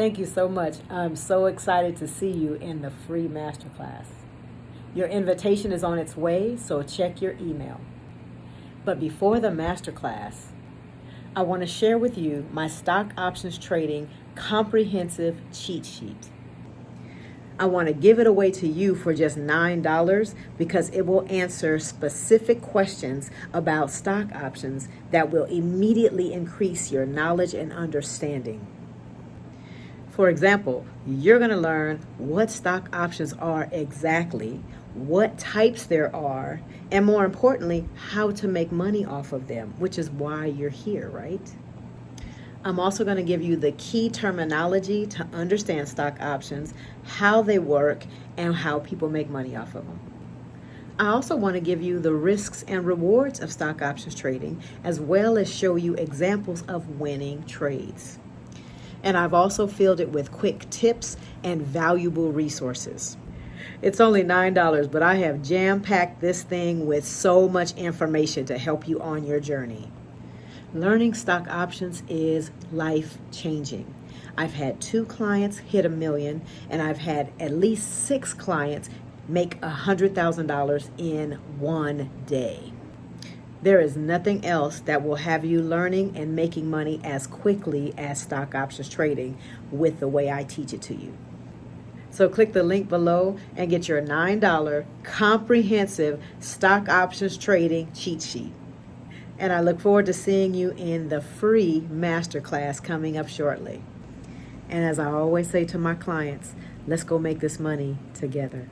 Thank you so much. I'm so excited to see you in the free masterclass. Your invitation is on its way, so check your email. But before the masterclass, I want to share with you my stock options trading comprehensive cheat sheet. I want to give it away to you for just $9 because it will answer specific questions about stock options that will immediately increase your knowledge and understanding. For example, you're going to learn what stock options are exactly, what types there are, and more importantly, how to make money off of them, which is why you're here, right? I'm also going to give you the key terminology to understand stock options, how they work, and how people make money off of them. I also want to give you the risks and rewards of stock options trading, as well as show you examples of winning trades. And I've also filled it with quick tips and valuable resources. It's only $9, but I have jam-packed this thing with so much information to help you on your journey. Learning stock options is life-changing. I've had 2 clients hit $1 million, and I've had at least 6 clients make $100,000 in one day. There is nothing else that will have you learning and making money as quickly as stock options trading with the way I teach it to you. So click the link below and get your $9 comprehensive stock options trading cheat sheet. And I look forward to seeing you in the free masterclass coming up shortly. And as I always say to my clients, let's go make this money together.